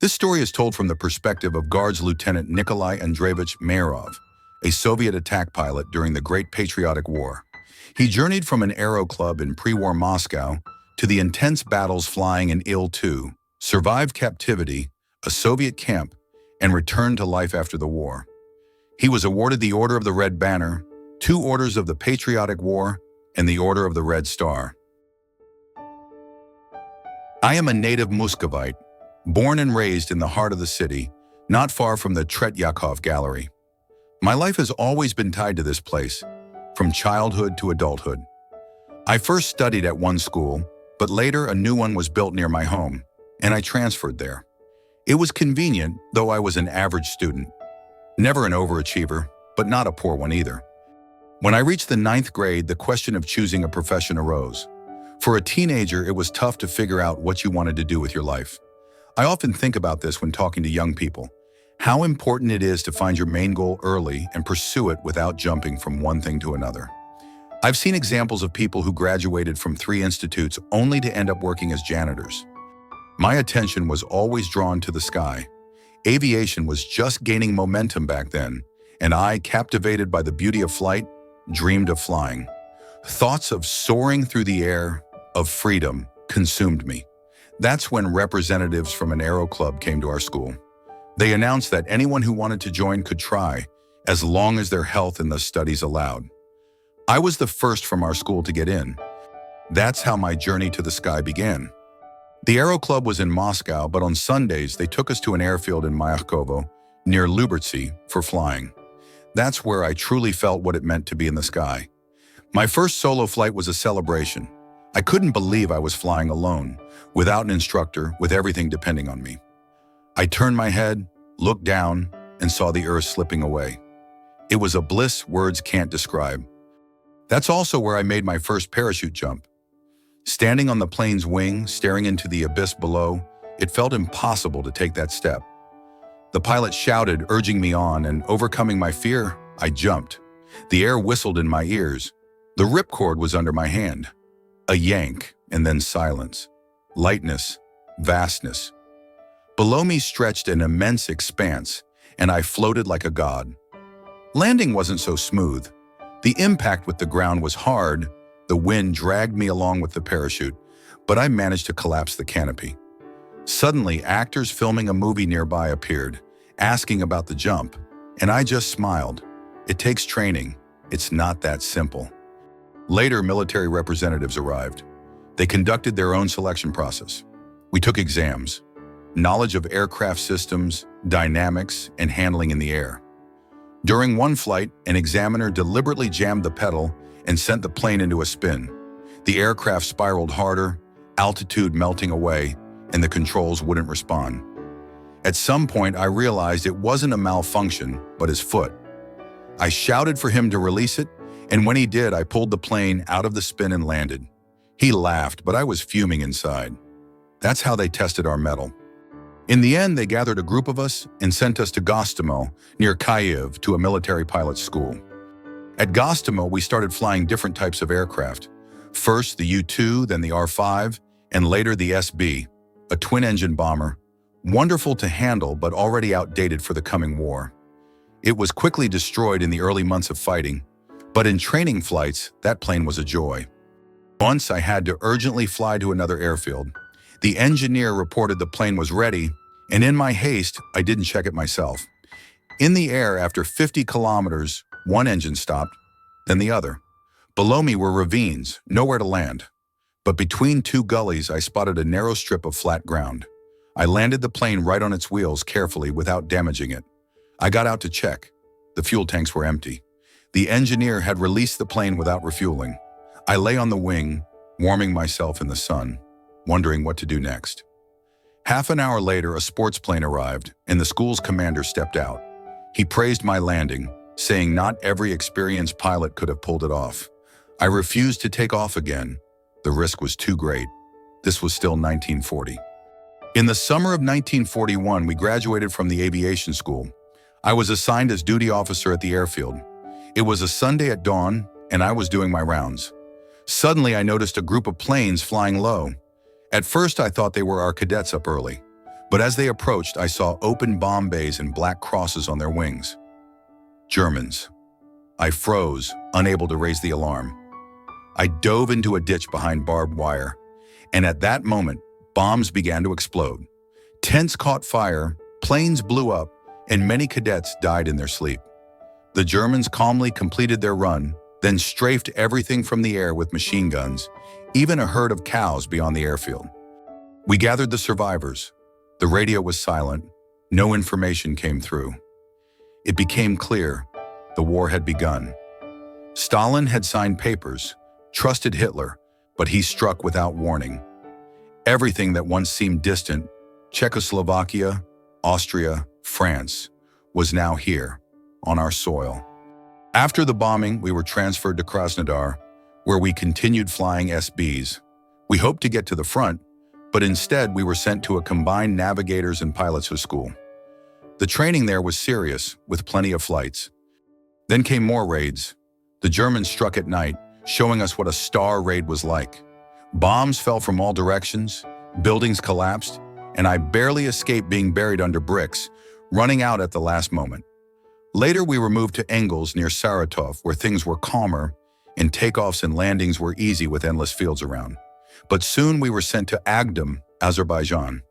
This story is told from the perspective of Guards Lieutenant Nikolai Andreevich Mayorov, a Soviet attack pilot during the Great Patriotic War. He journeyed from an aero club in pre-war Moscow to the intense battles flying in II, survived captivity, a Soviet camp, and returned to life after the war. He was awarded the Order of the Red Banner, 2 Orders of the Patriotic War, and the Order of the Red Star. I am a native Muscovite, born and raised in the heart of the city, not far from the Tretyakov Gallery. My life has always been tied to this place, from childhood to adulthood. I first studied at one school, but later a new one was built near my home, and I transferred there. It was convenient, though I was an average student. Never an overachiever, but not a poor one either. When I reached the 9th grade, the question of choosing a profession arose. For a teenager, it was tough to figure out what you wanted to do with your life. I often think about this when talking to young people, how important it is to find your main goal early and pursue it without jumping from one thing to another. I've seen examples of people who graduated from 3 institutes only to end up working as janitors. My attention was always drawn to the sky. Aviation was just gaining momentum back then, and I, captivated by the beauty of flight, dreamed of flying. Thoughts of soaring through the air, of freedom, consumed me. That's when representatives from an aero club came to our school. They announced that anyone who wanted to join could try, as long as their health and the studies allowed. I was the first from our school to get in. That's how my journey to the sky began. The aero club was in Moscow, but on Sundays they took us to an airfield in Mayorov, near Lyubitsy, for flying. That's where I truly felt what it meant to be in the sky. My first solo flight was a celebration. I couldn't believe I was flying alone, without an instructor, with everything depending on me. I turned my head, looked down, and saw the earth slipping away. It was a bliss words can't describe. That's also where I made my first parachute jump. Standing on the plane's wing, staring into the abyss below, it felt impossible to take that step. The pilot shouted, urging me on, and overcoming my fear, I jumped. The air whistled in my ears. The ripcord was under my hand. A yank, and then silence. Lightness, vastness. Below me stretched an immense expanse, and I floated like a god. Landing wasn't so smooth. The impact with the ground was hard. The wind dragged me along with the parachute, but I managed to collapse the canopy. Suddenly, actors filming a movie nearby appeared, asking about the jump, and I just smiled. It takes training. It's not that simple. Later, military representatives arrived. They conducted their own selection process. We took exams. Knowledge of aircraft systems, dynamics, and handling in the air. During one flight, an examiner deliberately jammed the pedal and sent the plane into a spin. The aircraft spiraled harder, altitude melting away, and the controls wouldn't respond. At some point, I realized it wasn't a malfunction, but his foot. I shouted for him to release it, and when he did, I pulled the plane out of the spin and landed. He laughed, but I was fuming inside. That's how they tested our mettle. In the end, they gathered a group of us and sent us to Gostomel, near Kyiv, to a military pilot school. At Gostomel, we started flying different types of aircraft. First the U-2, then the R-5, and later the SB, a twin-engine bomber, wonderful to handle but already outdated for the coming war. It was quickly destroyed in the early months of fighting, but in training flights, that plane was a joy. Once I had to urgently fly to another airfield. The engineer reported the plane was ready, and in my haste, I didn't check it myself. In the air, after 50 kilometers, one engine stopped, then the other. Below me were ravines, nowhere to land. But between 2 gullies, I spotted a narrow strip of flat ground. I landed the plane right on its wheels carefully without damaging it. I got out to check. The fuel tanks were empty. The engineer had released the plane without refueling. I lay on the wing, warming myself in the sun, wondering what to do next. Half an hour later, a sports plane arrived, and the school's commander stepped out. He praised my landing, saying not every experienced pilot could have pulled it off. I refused to take off again. The risk was too great. This was still 1940. In the summer of 1941, we graduated from the aviation school. I was assigned as duty officer at the airfield. It was a Sunday at dawn, and I was doing my rounds. Suddenly, I noticed a group of planes flying low. At first, I thought they were our cadets up early. But as they approached, I saw open bomb bays and black crosses on their wings. Germans. I froze, unable to raise the alarm. I dove into a ditch behind barbed wire, and at that moment, bombs began to explode. Tents caught fire, planes blew up, and many cadets died in their sleep. The Germans calmly completed their run, then strafed everything from the air with machine guns, even a herd of cows beyond the airfield. We gathered the survivors. The radio was silent. No information came through. It became clear the war had begun. Stalin had signed papers, trusted Hitler, but he struck without warning. Everything that once seemed distant, Czechoslovakia, Austria, France, was now here, on our soil. After the bombing, we were transferred to Krasnodar, where we continued flying SBs. We hoped to get to the front, but instead we were sent to a combined navigators and pilots school. The training there was serious, with plenty of flights. Then came more raids. The Germans struck at night, showing us what a star raid was like. Bombs fell from all directions, buildings collapsed, and I barely escaped being buried under bricks, running out at the last moment. Later, we were moved to Engels near Saratov, where things were calmer and takeoffs and landings were easy with endless fields around. But soon we were sent to Agdam, Azerbaijan.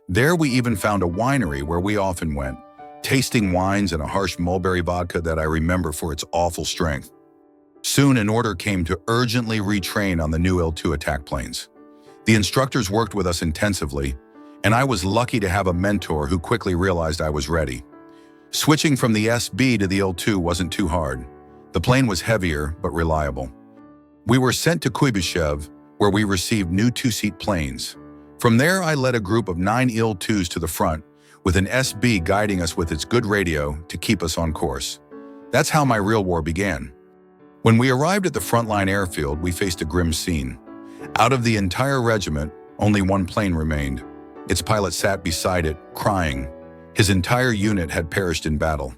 There we even found a winery where we often went, tasting wines and a harsh mulberry vodka that I remember for its awful strength. Soon an order came to urgently retrain on the new Il-2 attack planes. The instructors worked with us intensively, and I was lucky to have a mentor who quickly realized I was ready. Switching from the SB to the Il-2 wasn't too hard. The plane was heavier, but reliable. We were sent to Kuibyshev, where we received new two-seat planes. From there, I led a group of 9 Il-2s to the front, with an SB guiding us with its good radio to keep us on course. That's how my real war began. When we arrived at the frontline airfield, we faced a grim scene. Out of the entire regiment, only one plane remained. Its pilot sat beside it, crying. His entire unit had perished in battle.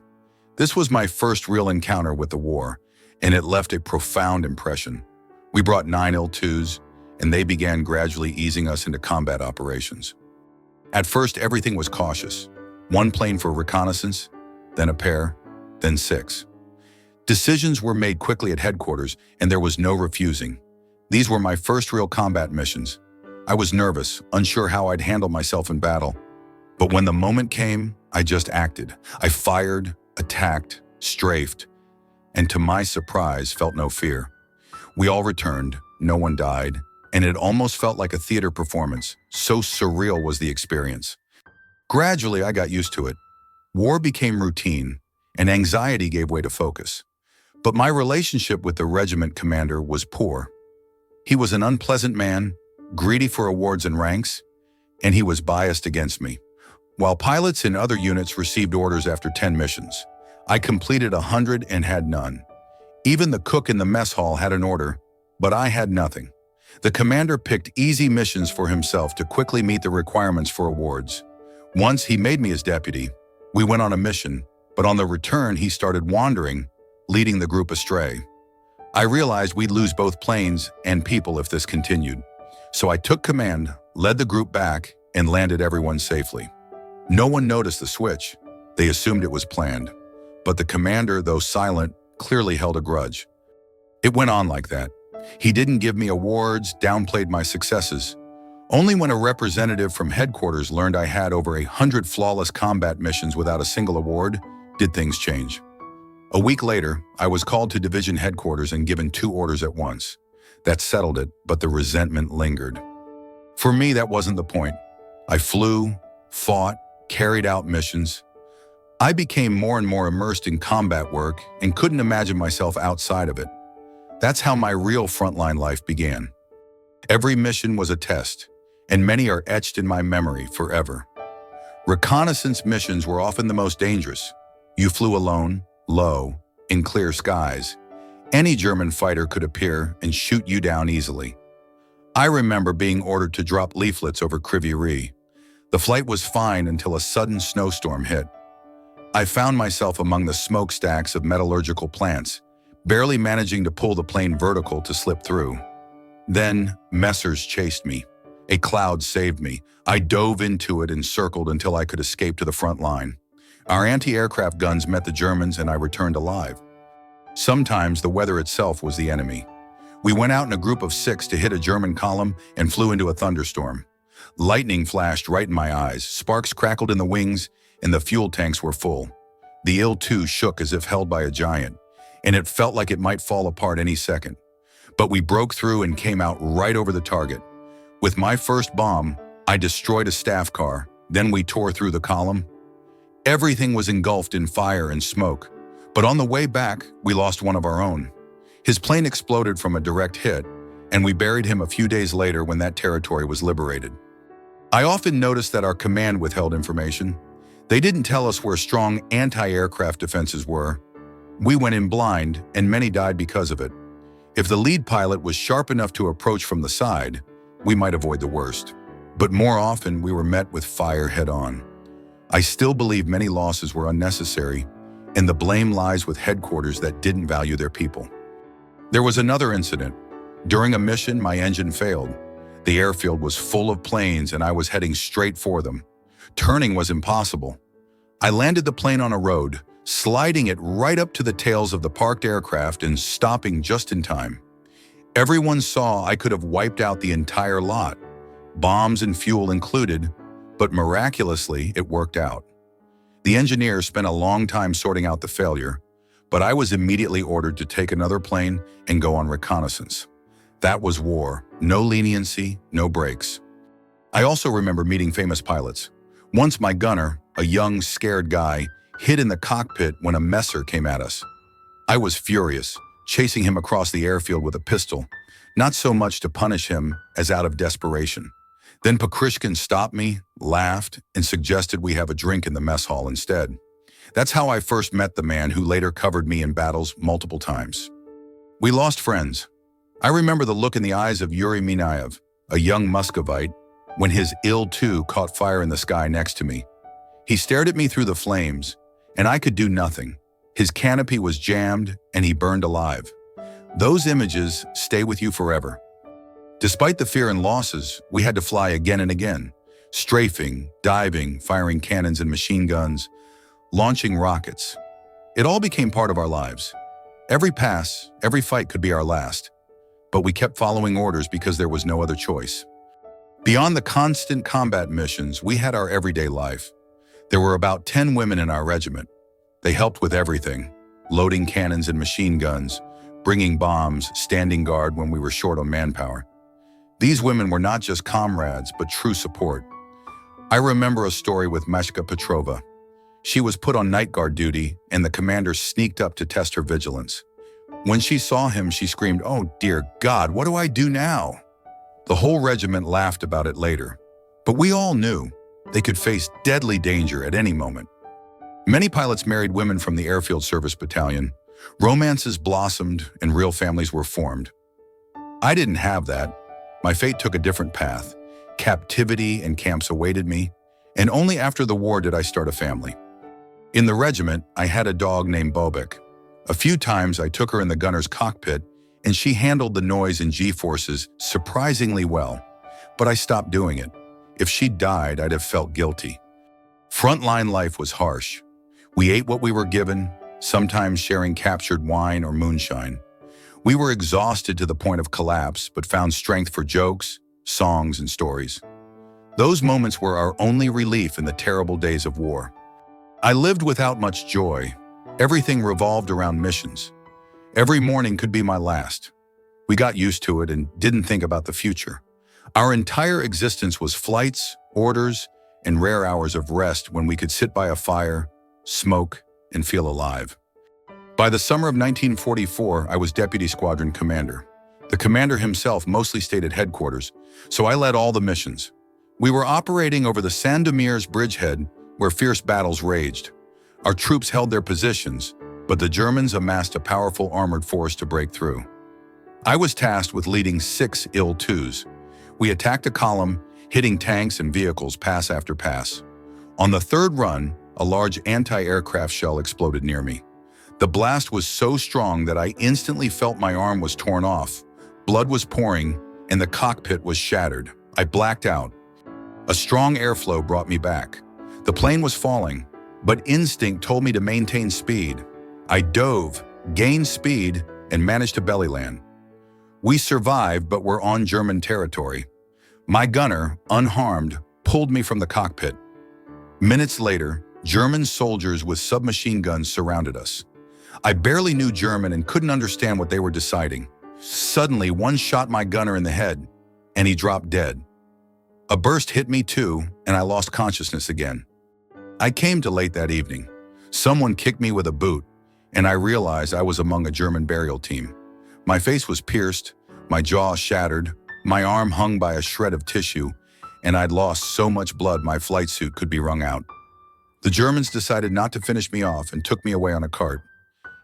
This was my first real encounter with the war, and it left a profound impression. We brought 9 Il-2s, and they began gradually easing us into combat operations. At first, everything was cautious. 1 plane for reconnaissance, then a pair, then 6. Decisions were made quickly at headquarters, and there was no refusing. These were my first real combat missions. I was nervous, unsure how I'd handle myself in battle. But when the moment came, I just acted. I fired, attacked, strafed, and to my surprise, felt no fear. We all returned, no one died, and it almost felt like a theater performance. So surreal was the experience. Gradually, I got used to it. War became routine, and anxiety gave way to focus. But my relationship with the regiment commander was poor. He was an unpleasant man, greedy for awards and ranks, and he was biased against me. While pilots in other units received orders after 10 missions, I completed 100 and had none. Even the cook in the mess hall had an order, but I had nothing. The commander picked easy missions for himself to quickly meet the requirements for awards. Once he made me his deputy. We went on a mission, but on the return he started wandering, leading the group astray. I realized we'd lose both planes and people if this continued. So I took command, led the group back, and landed everyone safely. No one noticed the switch. They assumed it was planned. But the commander, though silent, clearly held a grudge. It went on like that. He didn't give me awards, downplayed my successes. Only when a representative from headquarters learned I had over 100 flawless combat missions without a single award, did things change. A week later, I was called to division headquarters and given 2 orders at once. That settled it, but the resentment lingered. For me, that wasn't the point. I flew, fought, carried out missions. I became more and more immersed in combat work and couldn't imagine myself outside of it. That's how my real frontline life began. Every mission was a test, and many are etched in my memory forever. Reconnaissance missions were often the most dangerous. You flew alone, low, in clear skies. Any German fighter could appear and shoot you down easily. I remember being ordered to drop leaflets over Kryvyi Rih. The flight was fine until a sudden snowstorm hit. I found myself among the smokestacks of metallurgical plants, barely managing to pull the plane vertical to slip through. Then, messers chased me. A cloud saved me. I dove into it and circled until I could escape to the front line. Our anti-aircraft guns met the Germans and I returned alive. Sometimes the weather itself was the enemy. We went out in a group of 6 to hit a German column and flew into a thunderstorm. Lightning flashed right in my eyes, sparks crackled in the wings, and the fuel tanks were full. The II shook as if held by a giant, and it felt like it might fall apart any second. But we broke through and came out right over the target. With my first bomb, I destroyed a staff car, then we tore through the column. Everything was engulfed in fire and smoke, but on the way back, we lost one of our own. His plane exploded from a direct hit, and we buried him a few days later when that territory was liberated. I often noticed that our command withheld information. They didn't tell us where strong anti-aircraft defenses were. We went in blind, and many died because of it. If the lead pilot was sharp enough to approach from the side, we might avoid the worst. But more often, we were met with fire head-on. I still believe many losses were unnecessary, and the blame lies with headquarters that didn't value their people. There was another incident. During a mission, my engine failed. The airfield was full of planes and I was heading straight for them. Turning was impossible. I landed the plane on a road, sliding it right up to the tails of the parked aircraft and stopping just in time. Everyone saw I could have wiped out the entire lot, bombs and fuel included, but miraculously it worked out. The engineer spent a long time sorting out the failure, but I was immediately ordered to take another plane and go on reconnaissance. That was war. No leniency, no breaks. I also remember meeting famous pilots. Once my gunner, a young, scared guy, hid in the cockpit when a messer came at us. I was furious, chasing him across the airfield with a pistol, not so much to punish him as out of desperation. Then Pakrishkin stopped me, laughed, and suggested we have a drink in the mess hall instead. That's how I first met the man who later covered me in battles multiple times. We lost friends. I remember the look in the eyes of Yuri Minayev, a young Muscovite, when his Il-2 caught fire in the sky next to me. He stared at me through the flames, and I could do nothing. His canopy was jammed, and he burned alive. Those images stay with you forever. Despite the fear and losses, we had to fly again and again, strafing, diving, firing cannons and machine guns, launching rockets. It all became part of our lives. Every pass, every fight could be our last. But we kept following orders because there was no other choice. Beyond the constant combat missions, we had our everyday life. There were about 10 women in our regiment. They helped with everything, loading cannons and machine guns, bringing bombs, standing guard when we were short on manpower. These women were not just comrades, but true support. I remember a story with Mashka Petrova. She was put on night guard duty, and the commander sneaked up to test her vigilance. When she saw him, she screamed, "Oh, dear God, what do I do now?" The whole regiment laughed about it later, but we all knew they could face deadly danger at any moment. Many pilots married women from the Airfield Service Battalion. Romances blossomed and real families were formed. I didn't have that. My fate took a different path. Captivity and camps awaited me, and only after the war did I start a family. In the regiment, I had a dog named Bobek. A few times I took her in the gunner's cockpit, and she handled the noise and G-forces surprisingly well. But I stopped doing it. If she died, I'd have felt guilty. Frontline life was harsh. We ate what we were given, sometimes sharing captured wine or moonshine. We were exhausted to the point of collapse, but found strength for jokes, songs, and stories. Those moments were our only relief in the terrible days of war. I lived without much joy. Everything revolved around missions. Every morning could be my last. We got used to it and didn't think about the future. Our entire existence was flights, orders, and rare hours of rest when we could sit by a fire, smoke, and feel alive. By the summer of 1944, I was Deputy Squadron Commander. The commander himself mostly stayed at headquarters, so I led all the missions. We were operating over the Sandomier's bridgehead, where fierce battles raged. Our troops held their positions, but the Germans amassed a powerful armored force to break through. I was tasked with leading 6 Il-2s. We attacked a column, hitting tanks and vehicles pass after pass. On the third run, a large anti-aircraft shell exploded near me. The blast was so strong that I instantly felt my arm was torn off, blood was pouring, and the cockpit was shattered. I blacked out. A strong airflow brought me back. The plane was falling, but instinct told me to maintain speed. I dove, gained speed, and managed to belly land. We survived, but were on German territory. My gunner, unharmed, pulled me from the cockpit. Minutes later, German soldiers with submachine guns surrounded us. I barely knew German and couldn't understand what they were deciding. Suddenly, one shot my gunner in the head, and he dropped dead. A burst hit me too, and I lost consciousness again. I came to late that evening. Someone kicked me with a boot, and I realized I was among a German burial team. My face was pierced, my jaw shattered, my arm hung by a shred of tissue, and I'd lost so much blood my flight suit could be wrung out. The Germans decided not to finish me off and took me away on a cart.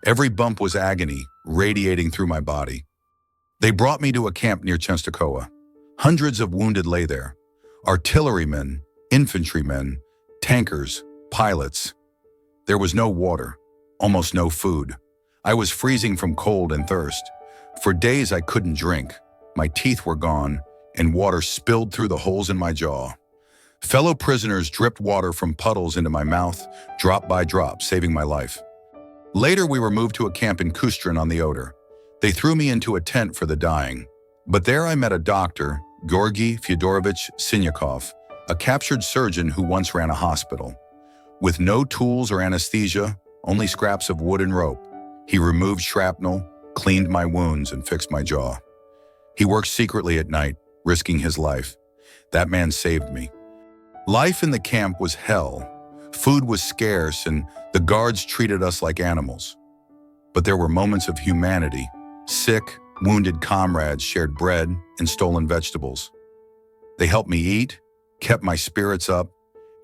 Every bump was agony, radiating through my body. They brought me to a camp near Chenstokhova. Hundreds of wounded lay there. Artillerymen, infantrymen, tankers, pilots. There was no water, almost no food. I was freezing from cold and thirst. For days I couldn't drink. My teeth were gone, and water spilled through the holes in my jaw. Fellow prisoners dripped water from puddles into my mouth, drop by drop, saving my life. Later, we were moved to a camp in Kustrin on the Oder. They threw me into a tent for the dying. But there I met a doctor, Georgy Fyodorovich Sinyakov, a captured surgeon who once ran a hospital. With no tools or anesthesia, only scraps of wood and rope, he removed shrapnel, cleaned my wounds, and fixed my jaw. He worked secretly at night, risking his life. That man saved me. Life in the camp was hell. Food was scarce, and the guards treated us like animals. But there were moments of humanity. Sick, wounded comrades shared bread and stolen vegetables. They helped me eat, kept my spirits up,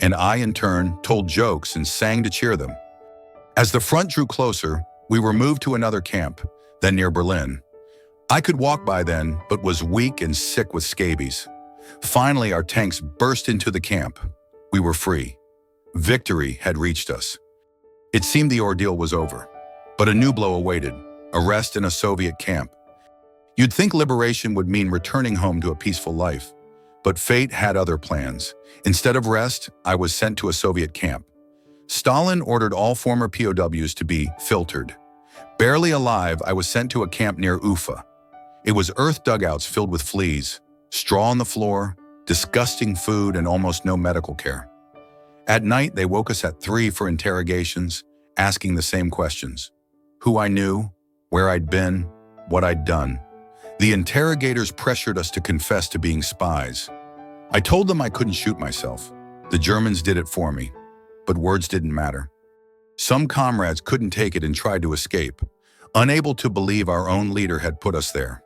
and I, in turn, told jokes and sang to cheer them. As the front drew closer, we were moved to another camp, then near Berlin. I could walk by then, but was weak and sick with scabies. Finally, our tanks burst into the camp. We were free. Victory had reached us. It seemed the ordeal was over, but a new blow awaited, arrest in a Soviet camp. You'd think liberation would mean returning home to a peaceful life, but fate had other plans. Instead of rest, I was sent to a Soviet camp. Stalin ordered all former POWs to be filtered. Barely alive, I was sent to a camp near Ufa. It was earth dugouts filled with fleas, straw on the floor, disgusting food, and almost no medical care. At night, they woke us at 3 for interrogations, asking the same questions. Who I knew, where I'd been, what I'd done. The interrogators pressured us to confess to being spies. I told them I couldn't shoot myself. The Germans did it for me, but words didn't matter. Some comrades couldn't take it and tried to escape, unable to believe our own leader had put us there.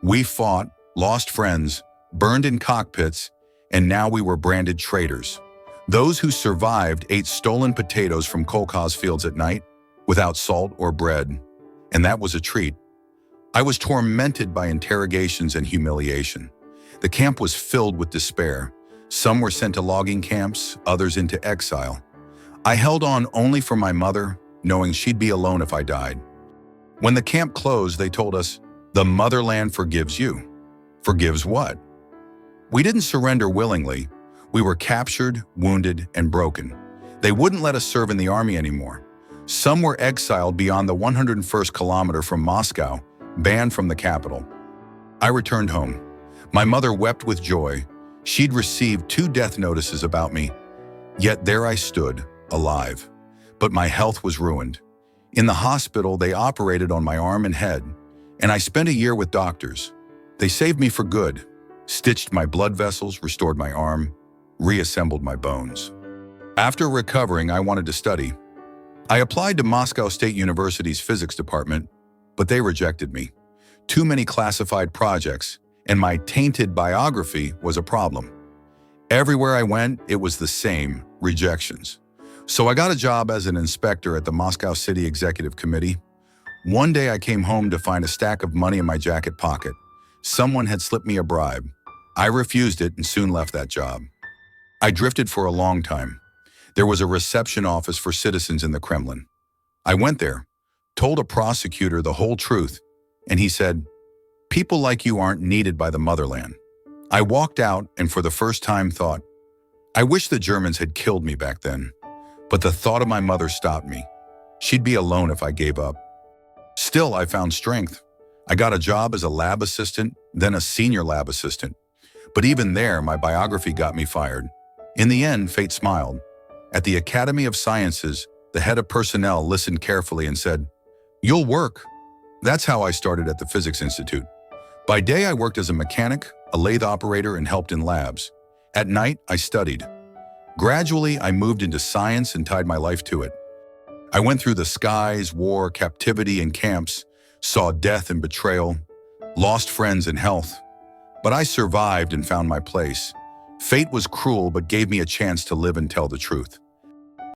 We fought, lost friends, burned in cockpits, and now we were branded traitors. Those who survived ate stolen potatoes from kolkhoz fields at night, without salt or bread, and that was a treat. I was tormented by interrogations and humiliation. The camp was filled with despair. Some were sent to logging camps, others into exile. I held on only for my mother, knowing she'd be alone if I died. When the camp closed, they told us, "The motherland forgives you." Forgives what? We didn't surrender willingly. We were captured, wounded, and broken. They wouldn't let us serve in the army anymore. Some were exiled beyond the 101st kilometer from Moscow, banned from the capital. I returned home. My mother wept with joy. She'd received 2 death notices about me. Yet there I stood, alive. But my health was ruined. In the hospital, they operated on my arm and head, and I spent a year with doctors. They saved me for good, stitched my blood vessels, restored my arm, reassembled my bones. After recovering, I wanted to study. I applied to Moscow State University's physics department, but they rejected me. Too many classified projects, and my tainted biography was a problem. Everywhere I went, it was the same, rejections. So I got a job as an inspector at the Moscow City Executive Committee. One day I came home to find a stack of money in my jacket pocket. Someone had slipped me a bribe. I refused it and soon left that job. I drifted for a long time. There was a reception office for citizens in the Kremlin. I went there, told a prosecutor the whole truth, and he said, "People like you aren't needed by the motherland." I walked out and for the first time thought, I wish the Germans had killed me back then. But the thought of my mother stopped me. She'd be alone if I gave up. Still, I found strength. I got a job as a lab assistant, then a senior lab assistant. But even there, my biography got me fired. In the end, fate smiled. At the Academy of Sciences, the head of personnel listened carefully and said, "You'll work." That's how I started at the Physics Institute. By day, I worked as a mechanic, a lathe operator, and helped in labs. At night, I studied. Gradually, I moved into science and tied my life to it. I went through the skies, war, captivity, and camps, saw death and betrayal, lost friends and health. But I survived and found my place. Fate was cruel but gave me a chance to live and tell the truth.